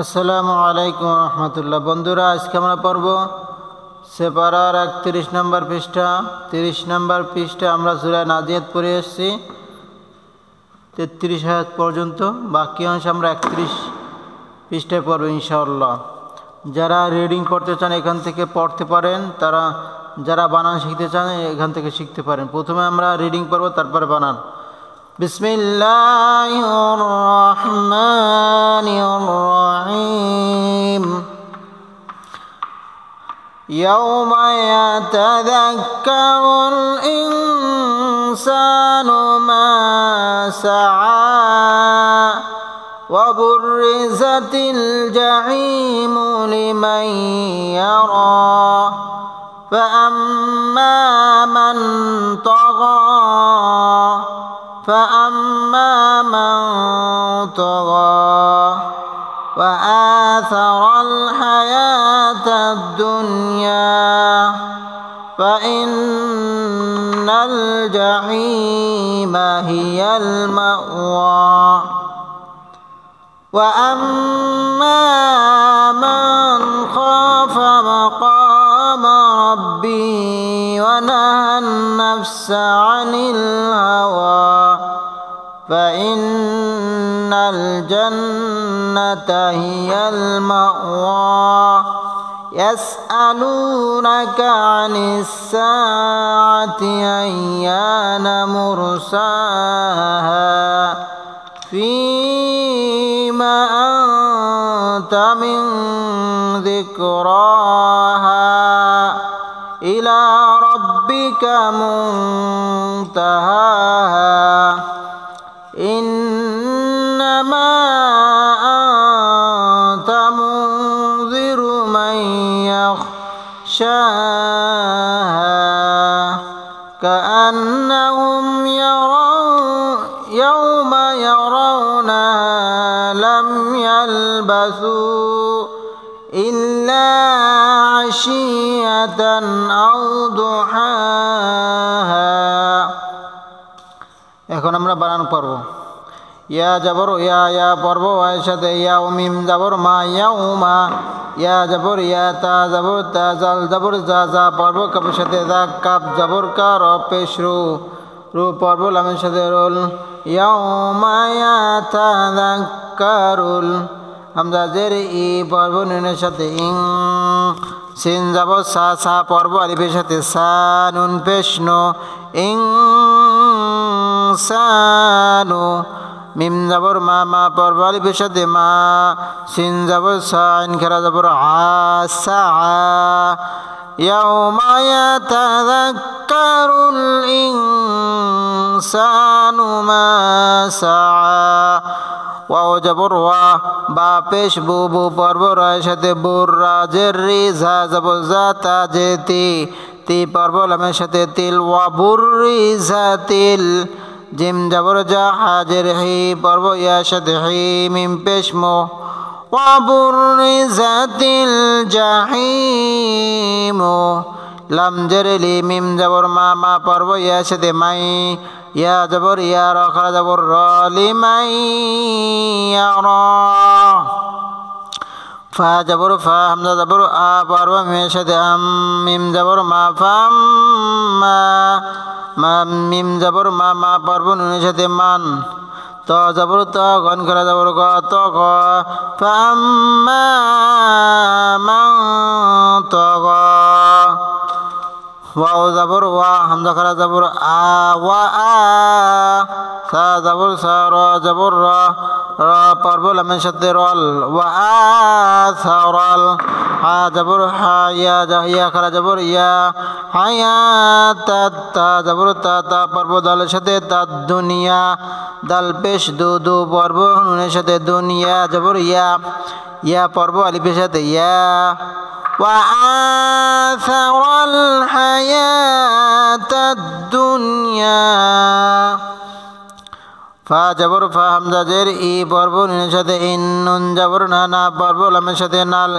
আসসালামু আলাইকুম রহমতুল্লাহ। বন্ধুরা, আজকে আমরা পড়ব সেপারার 31 নম্বর পৃষ্ঠা। 30 নম্বর পৃষ্ঠা আমরা সূরা নাজিয়াত পড়ে এসেছি 33 আয়াত পর্যন্ত। বাকি অংশ আমরা 31 পৃষ্ঠায় পড়ব ইনশাআল্লাহ। যারা রিডিং পড়তে চান এখান থেকে পড়তে পারেন, যারা বানান শিখতে চান এখান থেকে শিখতে পারেন। প্রথমে আমরা রিডিং পড়ব, তারপরে বানান। বিসমিল্লাহির রহমানির রহিম। ইয়াওমা ইয়াতাযাক্কারুল ইনসানু মা সাআ ওয়া বুররিজাতিল জাহিমু লিমান ইয়ারা فأما من طغى وآثر الحياة الدنيا فإن الجحيم هي المأوى وأما من خاف مقام ربه ونهى النفس عن الهوى فإن الجنة هي المأوى يسألونك عن الساعة أيان مرساها فيما أنت من ذكراها إلى ربك منتهاها إنما أنت منذر من يخشاها كأنهم يوم يرونها لم يلبثوا إلا عشية أو ضحاها। এখন আমরা বানান পড়ব। ইয়া জবর ইয়া পড়ব, ওয়ার সাথে ইয়া মিম জবর মা ইয়াউমা, ইয়া জবর ইয়া তা জবর তা জাল জবর যা পড়ব, কাফের সাথে দা কাফ জবর কা র পেশ রু পড়ব, লামের সাথে রুল। ইয়াউমা ইয়াতাযাক্কারুল হামজা জের ই পড়ব, নুনের সাথে ইং, সিন জবর সা পড়ব, আলিফের সাথে সা, নুন পেশ নো, ইং সানু, মিম জবর মা পড়ব, আলিফের সাথে মা, সিন জবর সা, আইন খেরা জবর সা। ইয়াউমা ইয়াতাযাক্কারুল ইনসানু মা সাআ, ওয়াও জবর ওয়া, বা পেশ বু পড়ব, রায়ের সাথে বুর, রাজের রি, ঝা জবর যা, তা জে তি পড়ব, লামের সাথে তিল, ওয়া বুররিজাতিল, জিম জবর জা, হাজের হি পড়ব, ইয়ার সাথে হি, মিম পেশ মো, ওয়া বুররিজাতিল জাহিমু, লাম জের লি, মিম জবর মা পড়ব, ইয়ার সাথে মাই, ইয়া জবর ইয়া, র খারা জবর র, লিমাই ইয়ারা, ফা জবর ফা, হামজা জবর আ পড়ব, মিমের সাথে আম, মিম জবর মা, ফাম মা, মিম জবর মা পড়ব, নুনের সাথে মান, ত জবর ত, গন খারা জবর গ, ত গ, ফাম্মা মান তাগা, ওয়াও জবর ওয়া, হামজা খারা জবর আ, ওয়া আ, সা জবর সা, র জবর র পড়ব, লামের সাথে রল, ওয়া আ সারাল, হা জবর হা, ইয়া খারা জবর ইয়া, হায়া তা জবর তা পড়ব, দালের সাথে তা, দুনিয়া, দাল পেশ দু পড়ব, নুনের সাথে দুনিয়া জবর ইয়া পড়ব, আলিফের সাথে ইয়া, وآثر الحياة الدنيا, ফা জবর ফা, হামজা জের ই পড়ব, নুনের সাথে ইন, নুন জবর না পড়ব, লামের সাথে নাল,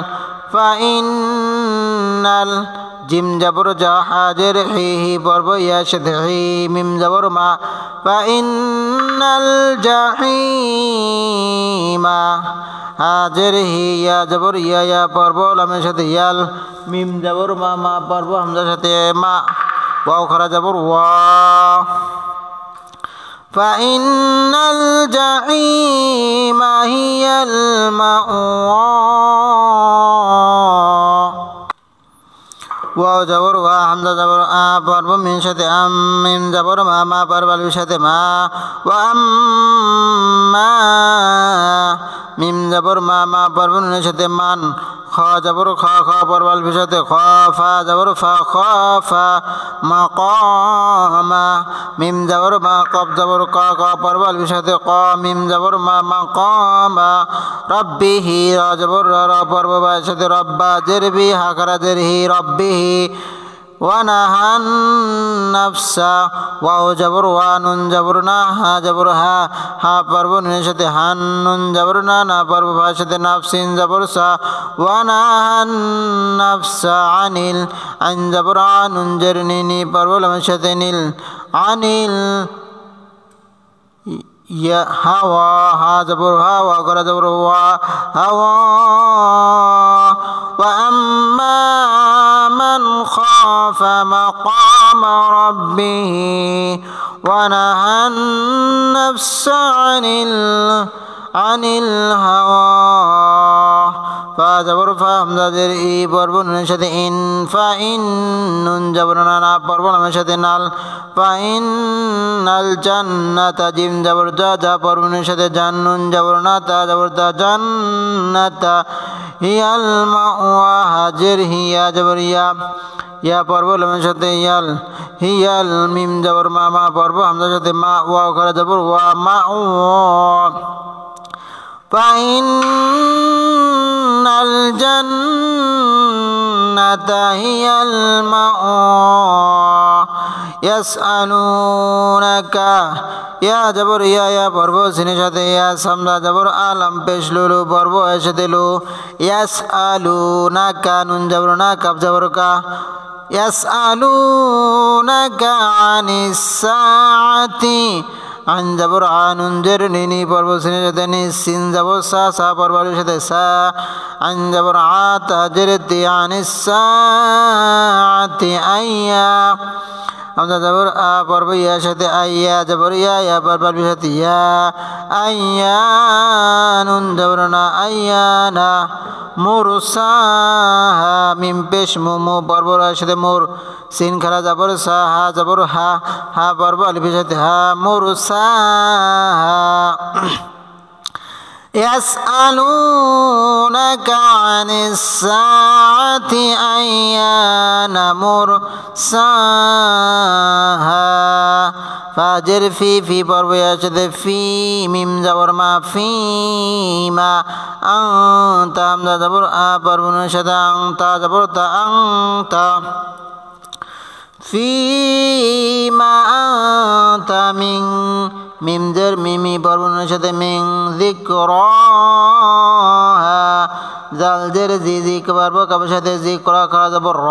ফা ইন্নাল, জিম জবর জা, হাজের হি পড়ব, ইয়ার সাথে হি, মিম জবর মা, ফা ইন্নাল জাহিমা, হাজের হি ইয়া জবর ইয়া ইয়া পর্ব লামের সাথে ইয়াল মিম জবর মা মা পর্ব হামজার সাথে মা ওয়াও খারা জবর ওয়া فإن الجحيم هي المأوى ওয়াও জবর ওয়া হামজা জবর আ পর্ব মিম সাথে আম মিম জবর মা মা পর্ব আলিফের সাথে মা ওয়া আম্মা মিম জবর মা মা পর্ব নুনের সাথে মান খ জবর খ খ পর্ব আলিফের সাথে খ ফা জবর ফা খ ফা মাকামা মিম জবর মা কফ জবর ক ক পর্ব আলিফের সাথে ক মিম জবর মা মাকামা রব্বিহি র জবর র র পর্ব বা এর সাথে রব্বা জেরবি হা খারা জেরহি রব্বিহি ونهى النفس واو جبر وانون جبر نا ها جبر ها ها পর্ব নুনের সাথে হান নুন জবর না না পর্ব ভার সাথে নাফসিন জবর সা ونهى النفس عن عن جبر নুন জের নি পর্ব লামের সাথে নীল আনিল ইয়া হাওয়া হা জবর হাওয়া করা জবর ওয়া হাওয়া وأما من خاف مقام ربه ونهى النفس عن الهوى فجبر فهمزة جر ই পর্ব নুনের সাথে ইন ফাইন নুন জবর না না পর্ব লামের সাথে নাল ফাইনাল জান্নাতা জিম জবর জা জা পর্ব নুনের সাথে জান নুন জবর না তা জবর তা জান্নাতা হিয়াল মাওয়া হাজের হিয়া জবর ইয়া ইয়া পর্ব লামের সাথে ইয়াল হিয়াল মিম জবর মা মা পর্ব হামজার সাথে মা ওয়া খারা জবর ওয়া মা ওয়া فإن الجنة هي المأوى يسألونك يا جبر يا পর্ব সিনের সাথে ইয়া সামদা জবর আলাম পেশ লুলু পর্ব এর সাথে লু ইয়াসআলুনাকা নুন জবর না কাফ জবর কা ইয়াসআলুনাকা আনিস সাআতি আন জবর আনুন জের নিনি পর্ব সিনের সাথে নি সিন জবর সা সা পর্ব আলিফের সাথে সা আন জবর আ তা জের তি আনিস সাআতি আইয়া হামজা জবর আ পর্ব ইয়ার সাথে আইয়া জবর ইয়া ইয়া পর্ব আলিফের সাথে ইয়া আইয়া নুন জবর না আইয়া না মুরসাহা মিম পেশ মু পর্ব এর সাথে মোর সিন খারা জবর সা হা জবর হা হা পর্ব আলিফের সাথে হা মুরসাহা يسألونك عن الساعة أيان مرساها فاجر في পর্ব এর في মিম জবর মা ফিমা أنت হামজা জবর আ পর্ব নুনের সাথে আংতা জবর তা আংতা فيما أنت من মিম জের মিমি পর্ব নুনের সাথে মিং যিকরাহা জাল জের জি জি পর্ব কাবের সাথে যিকরা খারা জবর র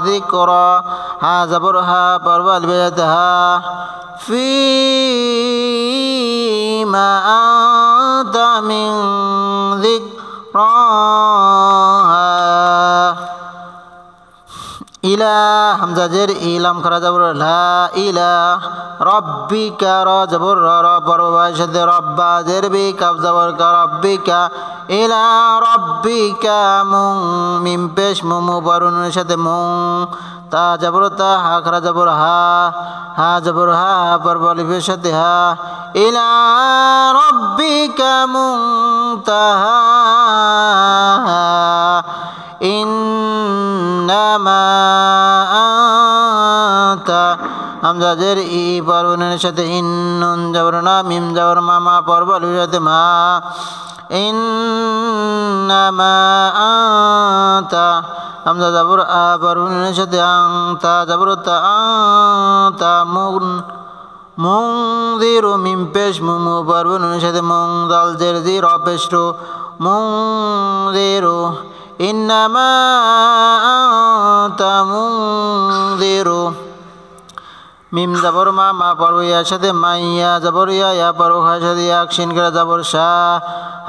যিকরা হা জবর হা পর্ব আলিফের সাথে হা ফিমা আনতা মিন যিকরাহা ইলা হামজা জের ইলাম খারা জবর লা ইলা রব্বিকা র জবর র র পর্ব ভার সাথে রব্বা জের বি কাফ জবর কা রব্বিকা ইলা রব্বিকা মুং মিম পেশ মু পর্ব নুনের সাথে মুং তা জবর তা হা খারা জবর হা হা জবর হা পর্ব আলিফের সাথে হা ইলা রব্বিকা মুনতাহা ইন্নামা আনতা হামজা জের ই পর্ব নুনের সাথে ইন নুন জবর না মিম জবর মা মা পর্ব আলিফের সাথে মা ইন্নামা আনতা হামজা জবর আ পর্ব নুনের সাথে আনতা জবর তা আনতা মুনযিরু মিম পেশ মু পর্ব নুনের সাথে মুং দাল জের জি র পেশ রু মুনযিরু ইন্নামা আনতা মুনযিরু মিম জবর মা মা পর্ব ইয়ার সাথে মাইয়া জবর ইয়া পর্ব খার সাথে ইয়া শিন করে জবর শা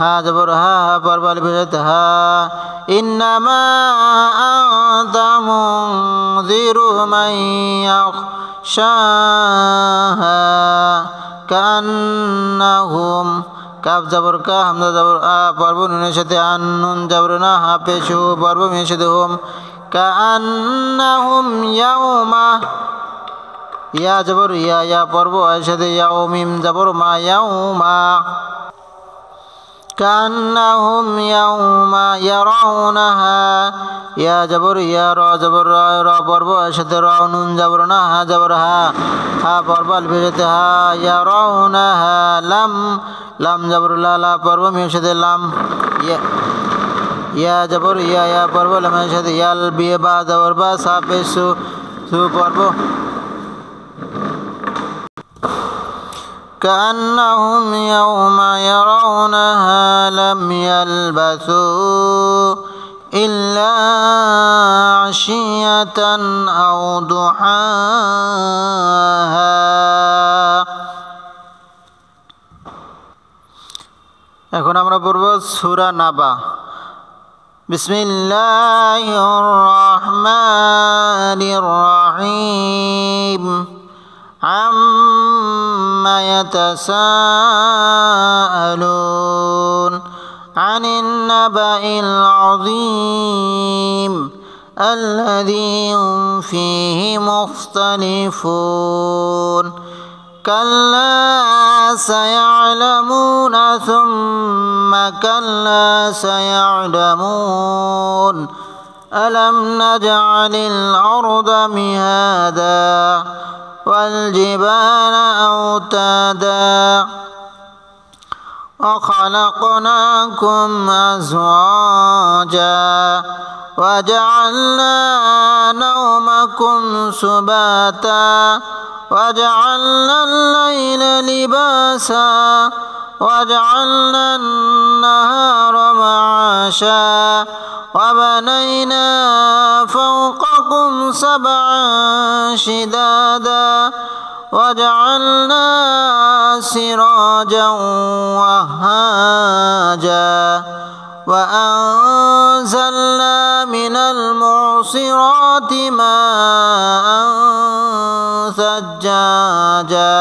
হা জবর হা হা পর্ব আলিফের সাথে হা ইন্নামা আনতা মুনযিরু মান ইয়াখশাহা কান্নাহুম কাফ জবর কা হামজা জবর আ পর্ব নুনের সাথে আন নুন জবর না হা পেশ পর্ব মিমের সাথে হুম কান্নাহুম ইয়াউমা ইয়া জবর ইয়া পর্ব এর সাথে ইয়াও মিম জবর মা ইয়াউমা কান্নাহুম ইয়াউমা ইয়ারাউনাহা ইয়া জবর ইয়া র জবর র পর্ব এর সাথে র নুন জবর না হা জবর হা হা পর্ব আলিফের সাথে হা ইয়ারাউনাহা লাম লাম জবর লা পর্ব মিমের সাথে লাম ইয়া জবর ইয়া পর্ব লামের সাথে ইয়াল বিয়ে বা জবর বা সা পেশ সু পর্ব كأنهم يوم يرونها لم يلبثوا إلا عشية أو ضحاها এখন আমরা পড়ব সূরা নাবা বিসমিল্লাহির রহমানির রহিম عما يتساءلون عن النبأ العظيم الذي هم فيه مختلفون كلا سيعلمون ثم كلا سيعلمون ألم نجعل الأرض مهادا والجبال أوتادا وخلقناكم أزواجا وجعلنا نومكم سباتا وجعلنا الليل لباسا وجعلنا النهار معاشا وبنينا فوقكم سبعا شدادا وجعلنا سراجا وهاجا وأنزلنا من المعصرات ماء ثجاجا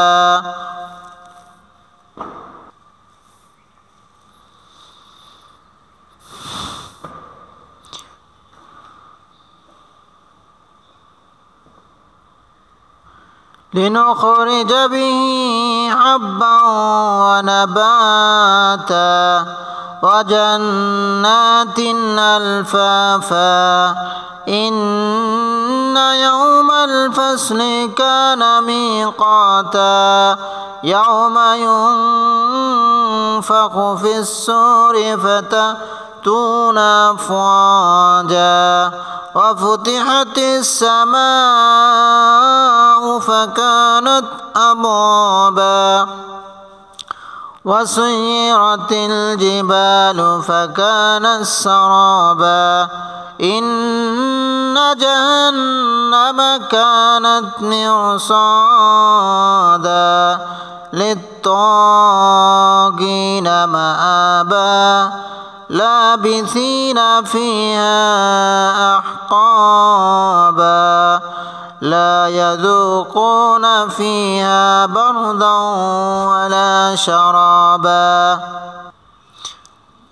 لنخرج به حبا ونباتا وجنات ألفافا إن يوم الفصل كان ميقاتا يوم ينفخ في الصور فتأتون أفواجا وفتحت السماء فكانت أبوابا وسيرت الجبال فكانت سرابا إن جهنم كانت مرصادا للطاغين مآبا لابثين فيها أحقابا لا يذوقون فيها بردا ولا شرابا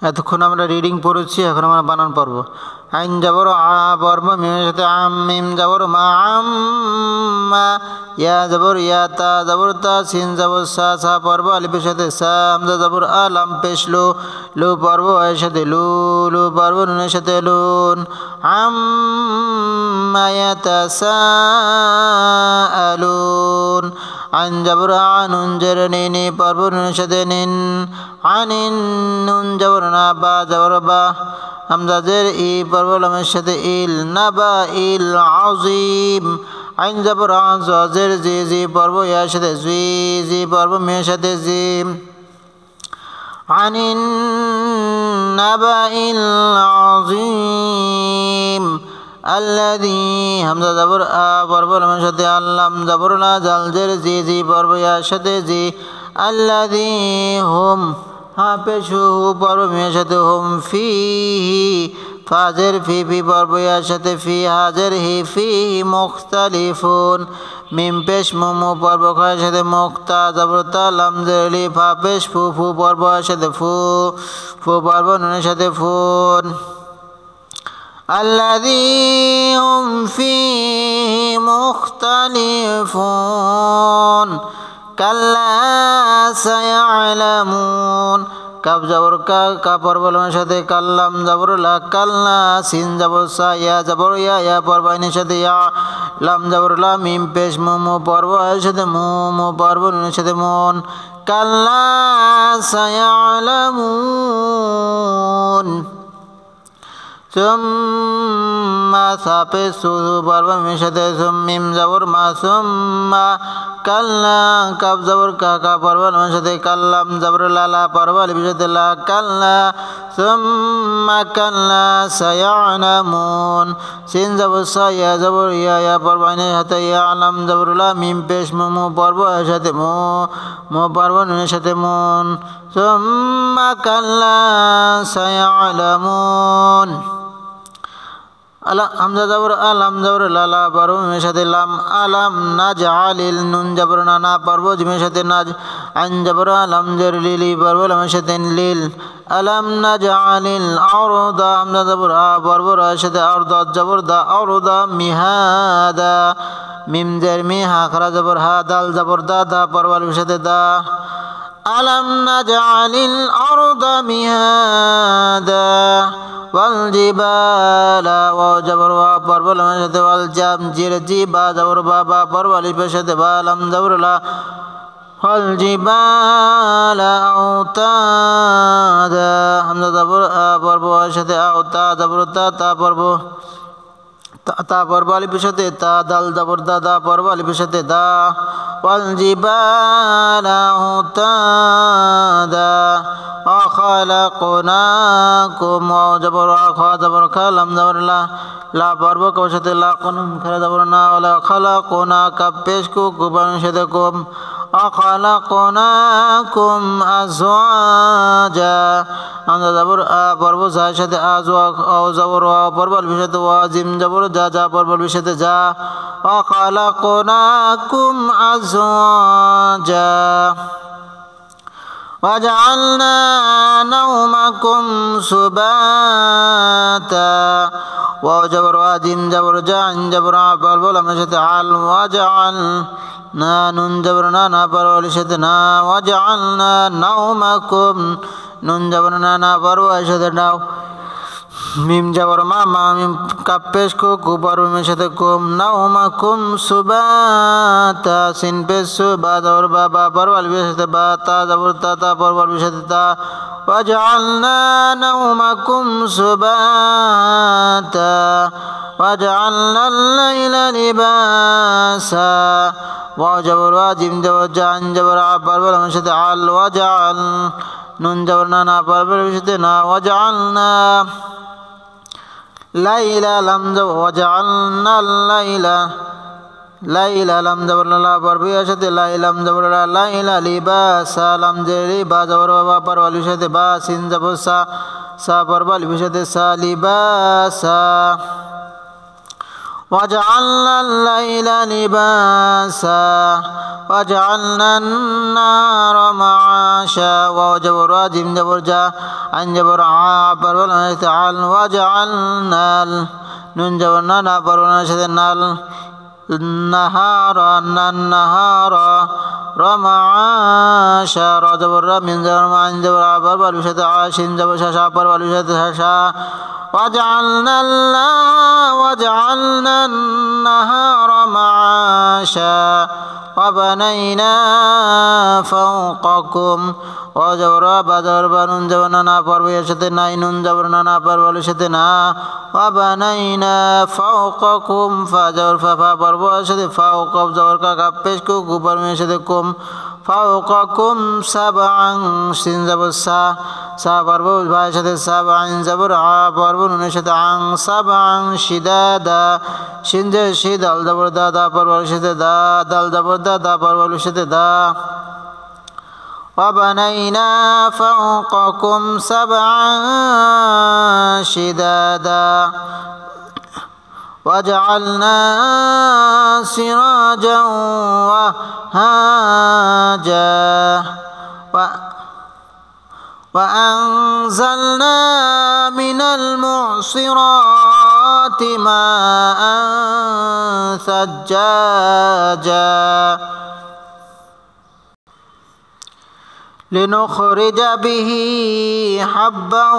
এতক্ষণ আমরা রিডিং পড়েছি এখন আমরা বানান পড়ব আইন জবর আ পর্ব মিমের সাথে আম মিম জবর মা আম্মা ইয়া জবর ইয়া তা জবর তা সিন জবর সা সা পর্ব আলিফের সাথে সা হামজা জবর আ লাম পেশ লো লো পর্ব এর সাথে লু লু পর্ব নুনের সাথে লুন আম্মা ইয়াতাসাআলুন আন জবর আ নুন জের নি পর্ব নুনের সাথে নিন আনিন নুন জবর না বা জবর বা হামজা জের ই পর্ব লামের সাথে ইল নাবা ইল আযীম আইন জবর আ জের জি জি পর্ব ইয়ার সাথে জি জি পর্ব মেয়ের সাথে জিম আনিন নাবা ইল আযীম আল্লাযী হামজা জবর আ পর্ব লামের সাথে আল্লাম জবর লা জাল জের জি জি পর্ব ইয়ার সাথে জি আল্লাযী হুম হা পেশ হু পর্ব মিমের সাথে হুম ফিহি ফাজের ফি ফি পর্ব ইয়ার সাথে ফি হাজের হি ফিহি মুখতালিফুন মিম পেশ মুমু পর্ব খয়ের সাথে মুক্তা জবর তা লাম জের লি ফা পেশ ফু ফু পর্ব এর সাথে ফু ফু পর্ব নুনের সাথে ফুন الذي هم فيه مختلفون كلا سيعلمون কাব জবর কা কা পর্ব লামের সাথে কাল্লাম জবর লা কাল্লা সিন জবর সা ইয়া জবর ইয়া ইয়া পর্ব আইনের সাথে ইয়া লাম জবর লা মিম পেশ মু মু পর্ব এর সাথে মু মু পর্ব নুনের সাথে মুন কাল্লা সায়ালামুন সুম্মা সাপে সুসু পর্ব মিমের সাথে সুম মিম জবর মা সুম্মা কাল্লা কাব জবর কা কা পর্ব লামের সাথে কাল্লাম জবর লা লা পর্ব আলিফের সাথে লা কাল্লা সুম্মা কাল্লা সায়ালামুন সিন জবর সা ইয়া জবর ইয়া ইয়া পর্ব আইনের সাথে ইয়ালাম জবর লা মিম পেশ মু মু পর্ব এর সাথে মু মু পর্ব নুনের সাথে মুন সুম্মা কাল্লা সায়ালামুন হামজা জবর আলাম জবর লালা পর্ব মিমের সাথে লাম আলাম নাজআলিল নুন জবর না না পর্ব জিমের সাথে নাজ আইন জবর আলাম জের লিলি পর্ব লামের সাথে লিল আলাম নাজআলিল আরদা হামজা জবর আ পর্ব রার সাথে আরদা জবর দা আরদা মিহাদা মিম জের মি হা খারা জবর হা দাল জবর দা দা পর্ব আলিফের সাথে দা আলাম নাজআলিল আরদা মিহাদা والجبال وجبر وبر لم شد والجام جير جيبا جبر بابا بر والف شد بالم جبر لا والجبال أوتادا حمزة جبر بر شد أوتا جبر تا بر তা পর্ব আলিফের সাথে তা দাল জবর দা দা পর্ব আলিফের সাথে দা والجبال أوتادا وخلقناكم وجبر خا جبر لم جبر لا লা পর্ব কর সাথে লা কোনুম খারা জবর না ওয়ালা খালাকুনা কা পেশ কু কুবানের সাথে কুম আখালাকুনাকুম আজওয়াজা হামজা জবর আ পর্ব যার সাথে আজওয়া ও জবর ওয়া পর্ব আলিফের সাথে ওয়া জিম জবর যা যা পর্ব আলিফের সাথে যা আখালাকুনাকুম আজওয়াজা وجعلنا نومكم سباتا وجبر وادم جبر جان جبر عبال بولا مشت عال وجعلنا نون جبرنا نابر ولشتنا وجعلنا نومكم نون جبرنا نابر ولشتنا মিম জবর মা মা মিম কাপেশ কো কুবার মিমের সাথে কুম নাউমাকুম সুবাতা সিন পেশ সুবা জবর বাবা পর আলিফের সাথে বা তা জবর তা তা পর আলিফের সাথে তা ওয়াজআলনা নাউমাকুম সুবাতা ওয়াজআলনা আল-লাইলা লিবাসা ওয়া জবর ওয়া জিম জবর জান জবর আ পর আলিফের সাথে আল ওয়াজআল নুন জবর না না পর আলিফের সাথে না ওয়াজআলনা লাইলা লাম জবর ওয়াজআলনা লাইলা লাইলা লাম জবর লা পর্বের সাথে লাইলাম জবর লাইলা লিবাসা লাম জেরি বা জবর বা পর আলিফের সাথে বা সিন জবর সা সা পর্ব আলিফের সাথে সা লিবাসা وجعلنا الليل لباسا وجعلنا النار معاشا وجبر جيم جبر جا عن جبر ع بر تعال وجعلنا نون جبر نا بر نال النهار النهار رمعاشا رجبر من جبر عن جبر بر بر عاشين جبر شا بر بر شا وجعلنا النهار معاشا وبنينا فوقكم وجبر بدر بنون جبرنا পর্বের সাথে নাই নুন জবরনা পর্বের সাথে না وبنينا فوقكم فجبر فا পর্বের সাথে فوق জবর কা পেশ কু পর্বের সাথে কুম فوقكم سبعا سين জবর সা সা পর্ব ভাইয়ের সাথে সাব আইন জবর আ পর্ব নুনের সাথে আং সাব আং শিদাদা শিন জের শি দাল জবর দা দা পর্বের সাথে দা দাল জবর দা দা পর্বের সাথে দা وبنينا فوقكم سبعا شدادا وجعلنا سراجا وهاجا وأنزلنا من المعصرات ماء ثجاجا لنخرج به حبا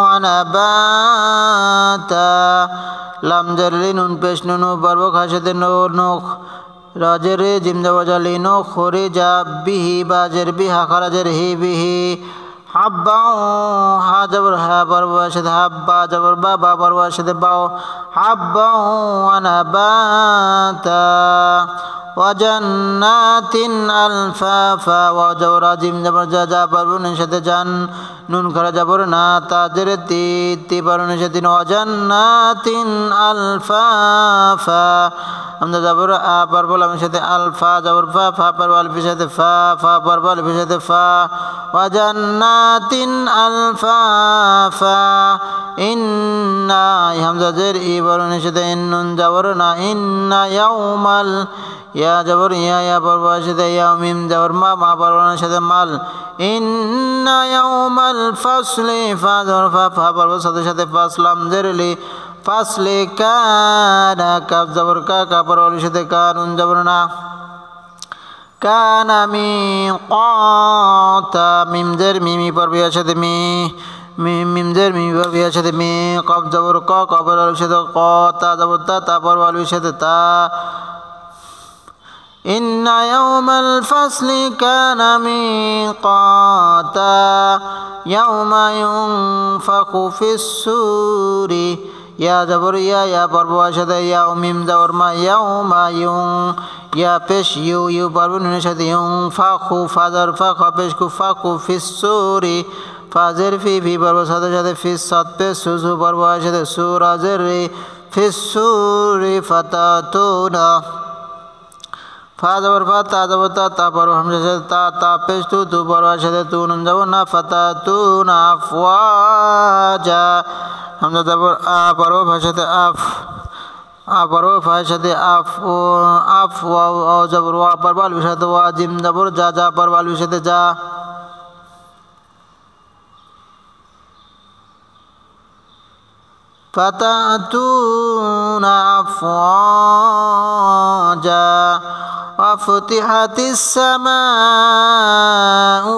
ونباتا লাম জার লিনুন পেশ নুনু পর্ব খাসাতে নূর নুখ রাজের জিম জাওয়াজা লিনু খরিজা বিহি বাজের বিহা খারাজের হি বিহি হাব্বা হা জবর হা পর্ব সাথে হাব্বা জবর বা বা পর্ব সাথে বাও হাব্বা ওয়ানাবাতা ওয়াজান্নাতিন আলফাফা ওয়া জবর জিম জবর জা জা পর্ব নুন সাথে জান নুন খারা জবর না তাজের তি তি পর্ব নুন সাথে ওয়াজান্নাতিন আলফাফা আমরা জবর আ পর্ব লামের সাথে আলফা জবর ফা ফা পর্ব আলিফের সাথে ফা ফা পর্ব আলিফের সাথে ফা ওয়াজান্নাতিন আলফাফা ইন্না হামজা জের ই পর্ব নুন সাথে নুন জবর না ইন্না ইয়াউমাল ইয়া জবর ইয়া পর্ব সাথে ইয়া মিম জবর মা মা পর্বের সাথে মাল ইন্না ইয়াউমাল ফাসলি ফা জবর ফা ফা পর্বের সাথে ফাসলাম জেরলি ফাসলি কানা কাফ জবর কা কা পর্বের সাথে কানুন জবর না কানা মিকাতা মিম জের মিমি পর্বের সাথে মিম জের মিমি পর্বের সাথে মি কফ জবর ক ক পর্বের সাথে ক তা জবর তা তা পর্বের সাথে তা إن يوم الفصل كان ميقاتا يوم ينفخ في السور يا جبر يا পর্ব সাথে ইয়া মিম জবর মা ইয়াউমা ইউং ইয়া পেশ ইউ ইউ পর্ব নুনের সাথে ইউং ফাখু ফাজার ফা খা পেশ কু ফাখু ফিস সুরি ফাজের ফি ফি পর্ব সাথে সাথে ফিস সাত পেশ সু সু পর্ব সাথে সুরাজের রি ফিস সুরি ফাতাতুনা ফা জবর ফা তা জবর তা তা পর্ব হামজা সাথে তা তা পেশ তু তু পর্ব সাথে তু নুন জবর না ফাতাতুনা আফওয়াজা হামজা জবর আ পর্ব ভাষাতে আফ আ পর্ব ভাষাতে আফ ও আফ ওয়া জবর ওয়া পর্ব আল সাথে ওয়া জিম জবর যা যা পর্ব আল সাথে যা ফাতাতুনা আফওয়াজা وفتحت السماء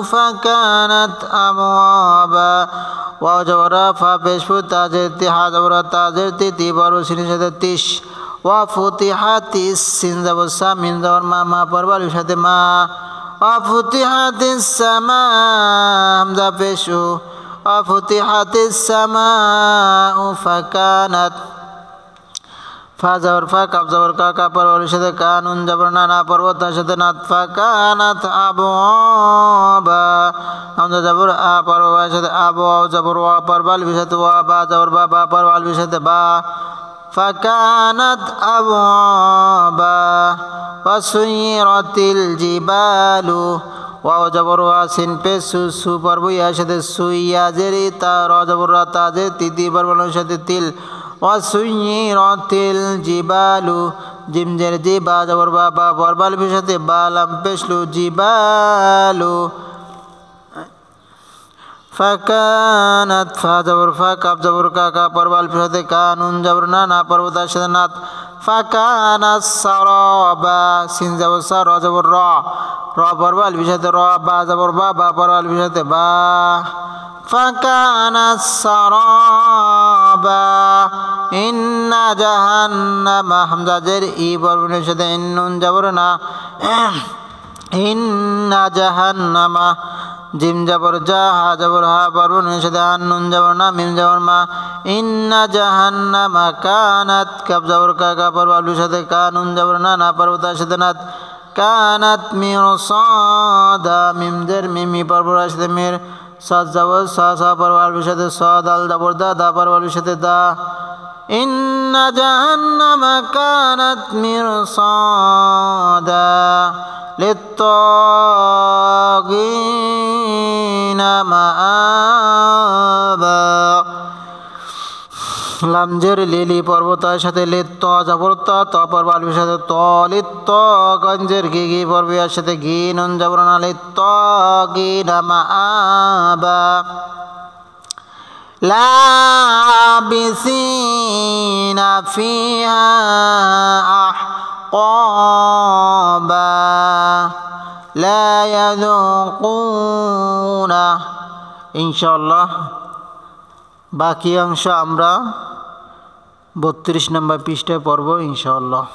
فكانت أبوابا وجبر فبشف تاجر تحاجر تاجر تي بارو سنشد تيش وفتحت السين زبر سا من زبر ما پربال شد ما وفتحت السماء همزة بشو وفتحت السماء فكانت ফা জবর ফা কাফ জবর কা কা পর্বের সাথে কা নুন জবর না না পর্বত তার সাথে নাত ফা কানাত আবওয়াবা হামজা জবর আ পর্বের সাথে আবওয়া জবর ওয়া পর্বাল সাথে ওয়া বা জবর বা বা পর্বাল সাথে বা ফা কানাত আবওয়াবা ওয়া সুইরাতিল জিবালু ওয়া জবর ওয়া সিন পে সু সু পর্ব ইয়া সাথে সুইয়া জেরি তা র জবর রা তা জে তি পর্বের সাথে তিল ওয়াসুইরাতিল জিবালু জিম জের জিবা জবর বা বা পর্বাল সাথে বালাম পেশলু জিবালু ফাকানাত ফা জবর ফা কাফ জবর কা কা পর্বাল সাথে কানুন জবর না না পর্বতার সাথে নাত ফাকানাস সারাবা সিন জবর সা র জবর র র পর্বাল সাথে র বা জবর বা বা পর্বাল সাথে বা ফাকানাস সারাবা ইন্না জাহান্নামা হামজা জের ই পর্বের সাথে নুন জবর না ইন্না জাহান্নামা জিম জবর জা হা জবর হা পর্বের সাথে আন নুন জবর না মিম জবর মা ইন্না জাহান্নামা কানাত কাফ জবর কা কা পর্বের সাথে কা নুন জবর না না পর্বতার সাথে নাত কানাত মিরসাদা মিম জের মিমি পর্বের সাথে মির সাদ জবর সা সা পর আলফের সাথে স দাল জবর দা দা পর আলফের সাথে দা ইন্না জাহান্নামা কানাত মিরসাদা লিত্তাগিনা মাআবা লামজের লিলি পর্বতার সাথে লিত্ত জবর ত পর্ব আলফের সাথে ত লিত্ত গঞ্জের গি পর্বের সাথে গি নুন জবর না লিত্ত গি না মাআবা লাবিসিনা ফিহা আহকাবা লা ইয়াযুকুনা ইনশাআল্লাহ বাকি অংশ আমরা 32 নম্বর পৃষ্ঠায় পড়ব ইনশাআল্লাহ।